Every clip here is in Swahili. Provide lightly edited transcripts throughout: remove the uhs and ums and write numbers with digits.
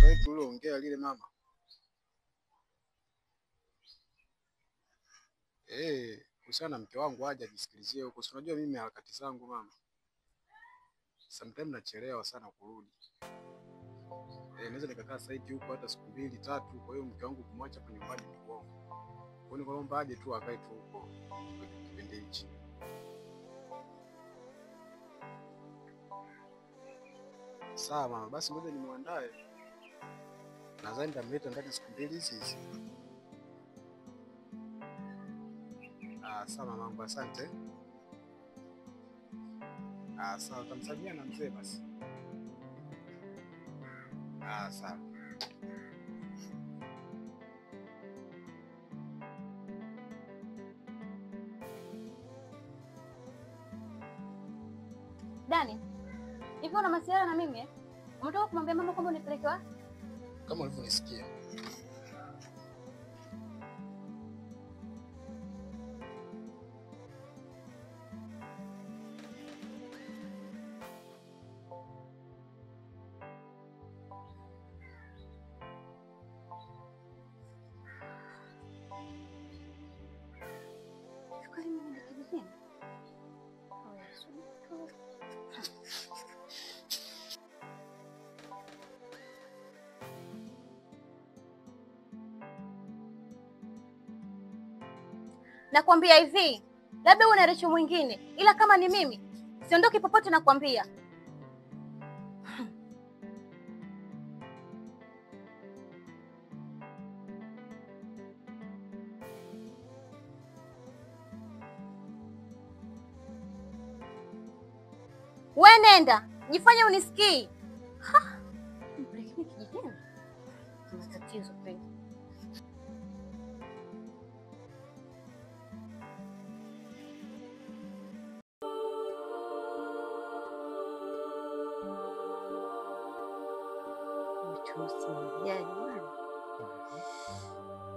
swala letu uliongea lile mama. Kuhusiana na mke wangu aje ajisikilizie huko. Si unajua mimi harakati zangu mama. Sometimes nachelewa sana kurudi. Naweza nikakaa site huko hata siku 2 3, kwa hiyo mke wangu kumwacha kwa nyumbani ni uongo. Kwa hiyo naomba aje tu akae tu huko kipindi hichi. Sawa mama, basi ngoja nimuandae. Nadhani nitamleta ndani siku 2 hizi. Sawa mamangu, asante. Sawa, tamsalimia na mzee basi. Sawa. Dani, hivi una masuala na mimi eh? Umetoka kumwambia mama kwamba unipeleke wapi? Kama ulivyonisikia. Nakwambia hivi, labda una recho mwingine, ila kama ni mimi, siondoki popote nakwambia. Wewe nenda, jifanye unisikii. Mpelekeni kijijini. Kuna tatizo kweli.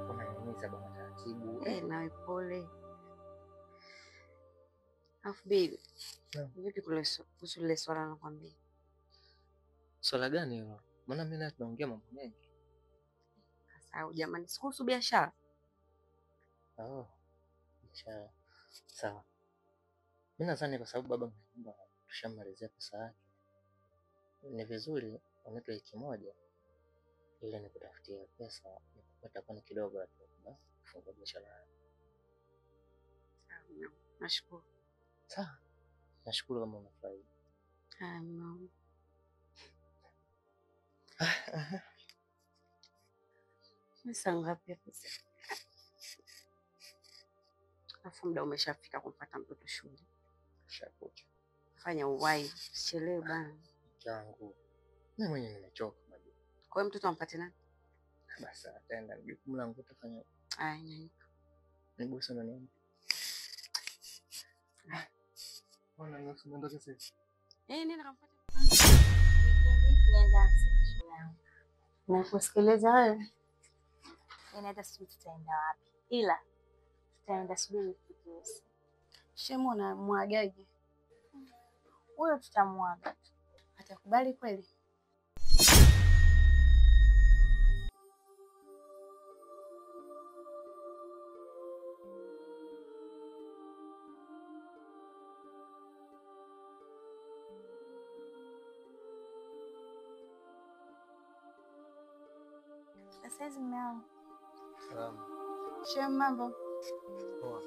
Unaniumiza bwana taratibu. Nawe pole. Afu baby. Vipi kuhusu ile swala nakwambia? Swala gani hilo? Maana mimi na tunaongea mambo mengi. Sasa jamani, sikuhusu biashara. Biashara. Sawa. Mimi nadhani kwa sababu baba mnaomba tushamalizia pesa yake. Ni vizuri unipe wiki moja ili nikutafutie pesa nikupata kwa kidogo tu kufungua biashara yangu. Nashukuru. Sawa. Nashukuru kama umefurahi. Mama. Sasa ngapi pesa? Afu muda umeshafika kumpata mtoto shule. Shakucha. Fanya uwai, usichelewe bana. Changu. Mimi mwenyewe nimechoka maji. Kwa hiyo mtoto ampate nani? Basi ataenda jukumu langu utafanya. Nyanyuka. Nibusu ndo niende. Ona nusu ndo sasa. Nenda kampata. Tunaenda shule. Nakusikiliza wewe. Inaenda sisi tutaenda wapi? Ila tutaenda subiri kiasi. Shemu na mwagaje? Huyo tutamwaga. Atakubali kweli? Sasa mume wangu. Salamu. Shemu, mambo? Poa.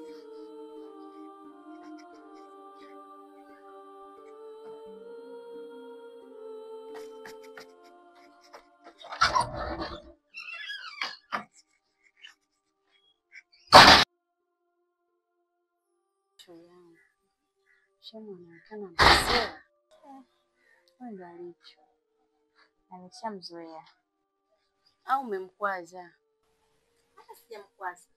Shemu anaonekana mzee. Ndio alicho. Ameshamzoea. Au umemkwaza? Hata sijamkwaza.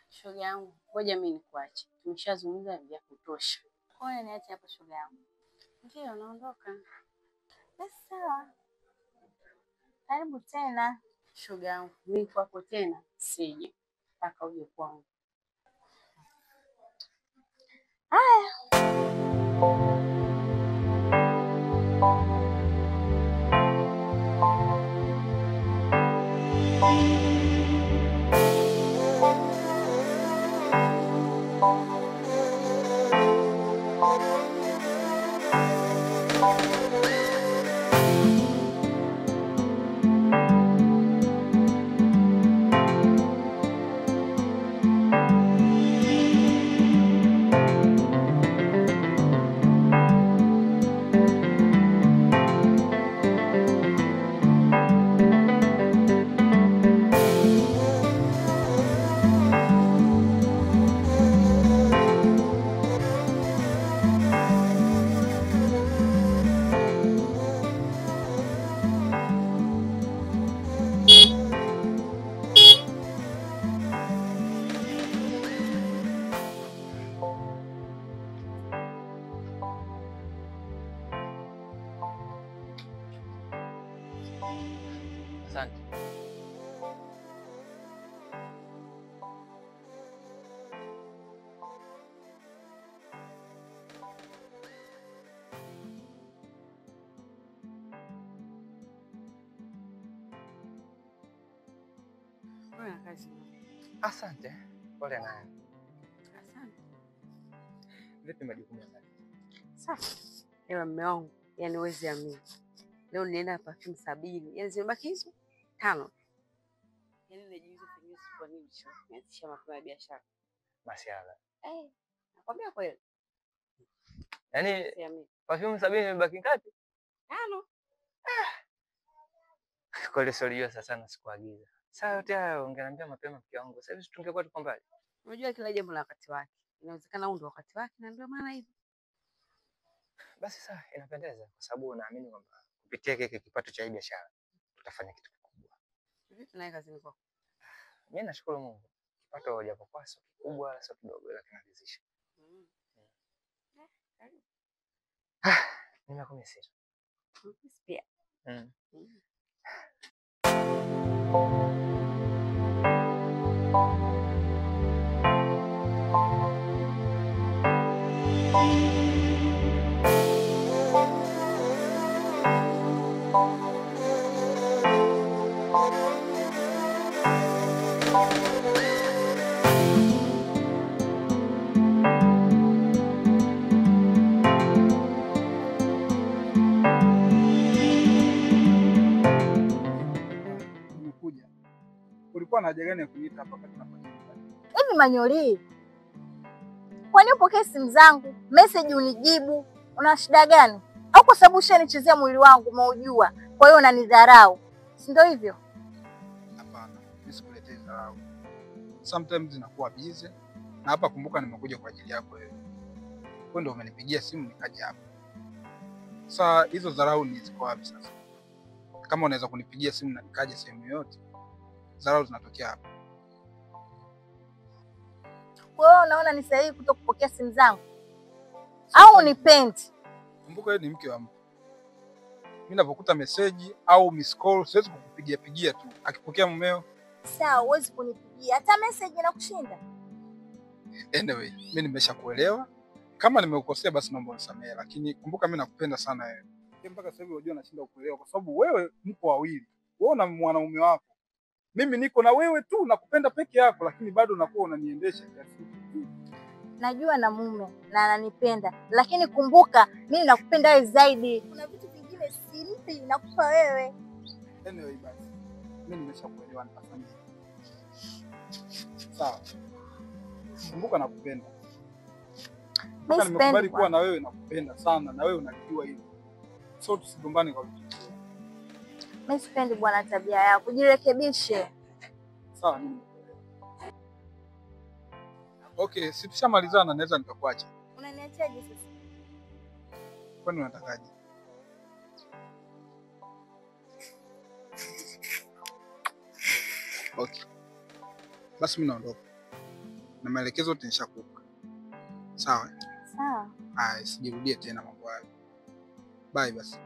Shoga yangu, ngoja mimi nikuache. Tumeshazungumza vya kutosha. Kwa nini niache hapo shoga yangu? Ndio, naondoka. Basi sawa. Karibu tena. Shoga yangu, mimi kwako tena sije. Mpaka uje kwangu. Haya. Asante. Fanya kazi. Asante. Pole naye. Asante. Vipi majukumu ya ndani? Safi. Ewa mume wangu, yani huwezi amini. Leo nilienda perfume 70. Yani zimebaki hizo 5. Yani najiuliza pengine kwa nini nianzisha mapema ya biashara. Masiala. Nakwambia kweli. Yaani Siamini. perfume 70 imebaki ngapi? 5. Kweli sio sasa na sikuagiza. Sasa yote hayo ungeniambia mapema mke wangu. Sasa hivi tungekuwa tuko mbali. Unajua kila jambo la wakati wake. Inawezekana huu ndio wakati wake na ndio maana hivyo. Basi sawa, inapendeza kwa sababu naamini kwamba kupitia kile kipato cha hii biashara tutafanya kitu kikubwa. Vipi naye kazini kwako? Mimi nashukuru Mungu. Kipato japokuwa sio kikubwa, sio kidogo ila kinaridhisha. Nimekumisi. Pia. Nimekuja. Ulikuwa na haja gani ya kuniita hapa wakati tunafanya kazi? Hivi Manyoli, kwani upokee simu zangu, message unijibu? Una shida gani? Au kwa sababu ushanichezea mwili wangu umeujua, kwa hiyo unanidharau, si ndio hivyo? Hapana, mimi sikuletei dharau. Sometimes zinakuwa busy na hapa kumbuka nimekuja kwa ajili yako wewe. Wewe ndio umenipigia simu nikaja hapa. Sasa hizo dharau ni ziko wapi sasa? Kama unaweza kunipigia simu na nikaje sehemu yote, dharau zinatokea hapa. Kwa hiyo unaona ni sahihi kutokupokea simu zangu? Au unipendi? Kumbuka wewe ni mke wa mtu. Mimi ninapokuta message au miss call siwezi kukupigia tu. Akipokea mumeo, Sawa, huwezi kunipigia. Hata message inakushinda. anyway, mimi nimeshakuelewa. Kama nimekukosea basi naomba unisamehe, lakini kumbuka mimi nakupenda sana wewe. Mpaka sasa hivi unajua nashinda kuelewa kwa sababu wewe mko wawili. Wewe na mwanaume wako. Mimi niko na wewe tu nakupenda peke yako lakini bado unakuwa unaniendesha kiasi. Najua na mume na ananipenda, lakini kumbuka mimi nakupenda wewe zaidi. Kuna vitu vingine simpi nakupa wewe. Anyway basi. Mimi nimeshakuelewa nitafanya. Sawa. Kumbuka nakupenda. Mimi Nimekubali kuwa na wewe nakupenda sana na wewe unajua hilo. So tusigombane kwa vitu. Mimi sipendi bwana tabia yako. Jirekebishe. Sawa mimi. Okay, si tushamalizana naweza nikakuacha. Unaniachaje sasa? Kwani unatakaje? Okay. Basi mimi naondoka. Na maelekezo yote nishakupa. Sawa? Sawa. Haya, sijirudie tena mambo hayo. Bye basi.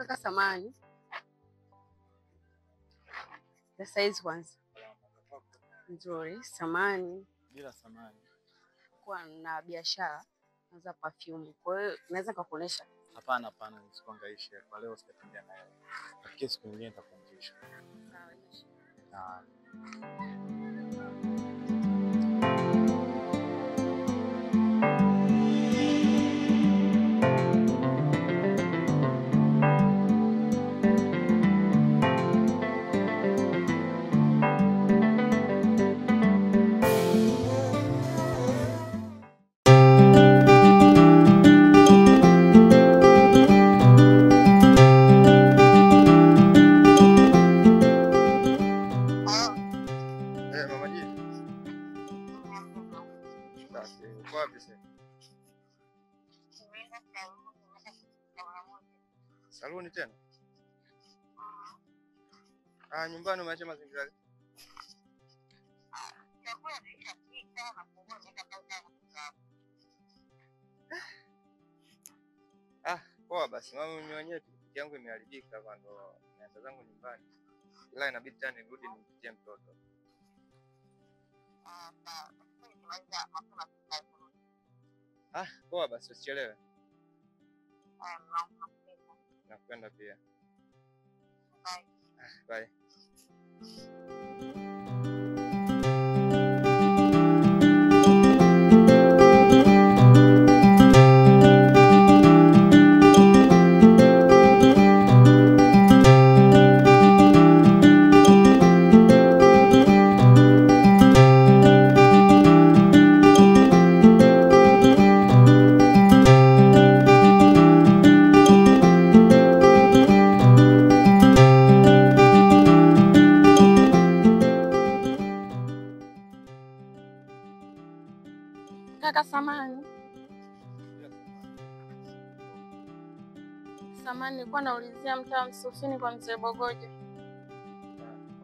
kaka samani. Sasa hizi kwanza. Nzuri, samani. Bila samani. Kwa na biashara naanza perfume. Kwa hiyo naweza kukuonesha. Hapana, nisikuangaishe. Kwa leo sitatembea naye. Lakini siku nyingine nitakuonyesha. Sawa. Saluni tena? Nyumbani umeacha mazingira gani? Poa basi. Mama mimi mwenyewe pikipiki yangu imeharibika hapa ndo naenda zangu nyumbani. Ila inabidi tena nirudi nimpitie mtoto. Poa basi usichelewe. Nakupenda pia. Bye. Kaka samani. Samani, nilikuwa naulizia mtaa Msufini kwa mzee Bogoja.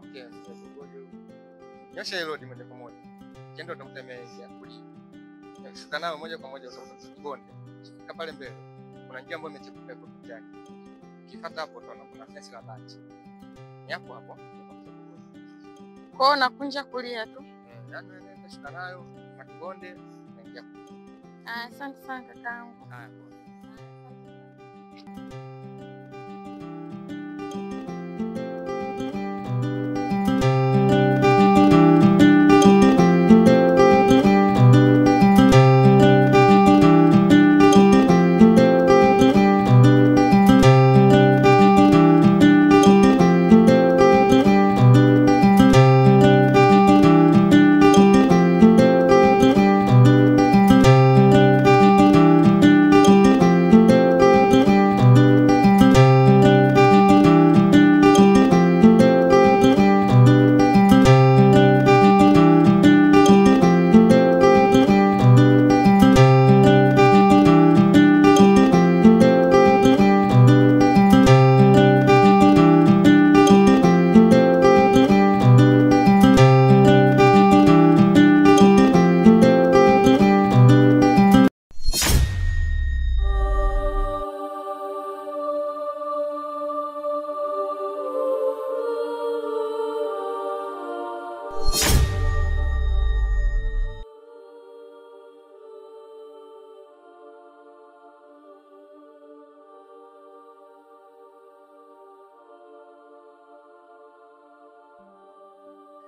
Okay, mzee Bogoja. Nyosha hilo moja kwa moja. Kendo utamtemea hivi hapo. Shuka nao moja kwa moja utakuta kibonde. Fika pale mbele. Kuna njia ambayo imechepuka kwa kiti yake. Ukifuata hapo utaona kuna fence la bati. Ni hapo hapo. Kwao nakunja kulia tu. Yaani nenda shuka nayo na kibonde. Asante sana kakaangu.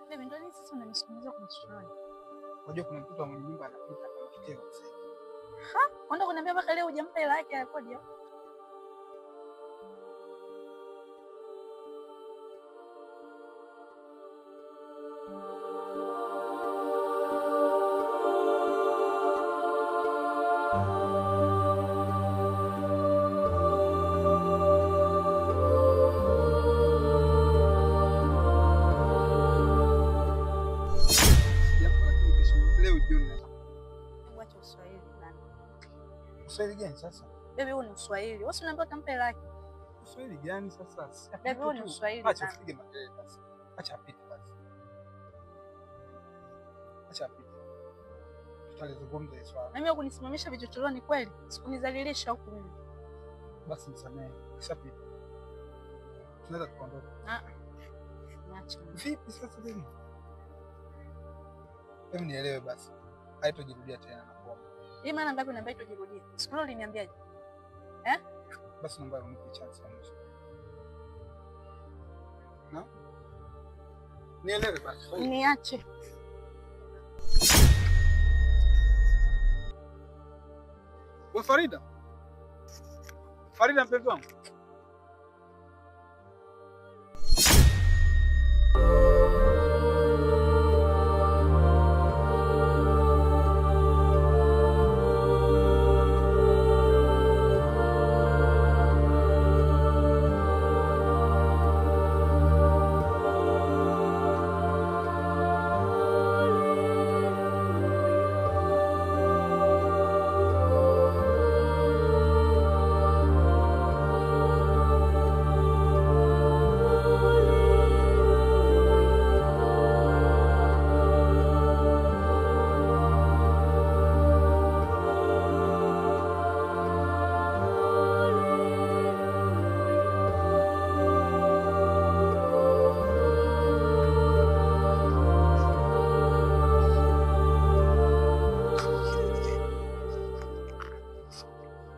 Bebe, ndio nini sasa unanisikiliza kwa mshuani? Unajua kuna mtoto mwenye nyumba anapita kama kiteo sasa. Kwani kuniambia mpaka leo hujampa hela yake ya kodi? Uswahili gani sasa? Bebe, huo ni Uswahili. Wewe unaambia utampa hela yake. Uswahili gani sasa? Bebe, huo ni Uswahili. Acha ufike makelele basi. Acha apite basi. Acha apite. Tutalizungumza hili swala. Na mimi kunisimamisha vichochoroni kweli? Sikunizalilisha huku mimi. Basi nisamehe. Kisha pita. tunaweza tukaondoka. Niache. Vipi sasa hivi? Hebu nielewe basi. Haitojirudia tena na kuomba. Hii maana ngapi unaambia itojirudia? Siku ile uliniambiaje? Basi naomba unipe chance ya mwisho. Na? Nielewe basi. Niache. Wewe Farida? Farida mpenzi wangu.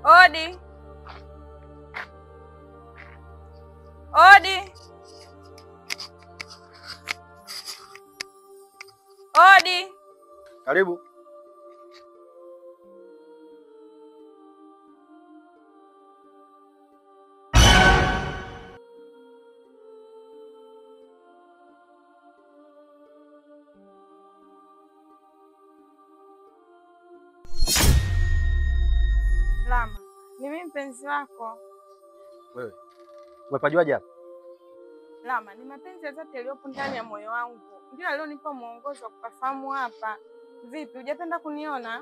Odi. Odi. Odi. Karibu. Lama, ni mimi mpenzi wako. Wewe umepajuaje hapa? Lama, ni mapenzi ya dhati yaliyopo ndani ya moyo wangu ndio alionipa mwongozo wa kupafahamu hapa. Vipi, hujapenda kuniona?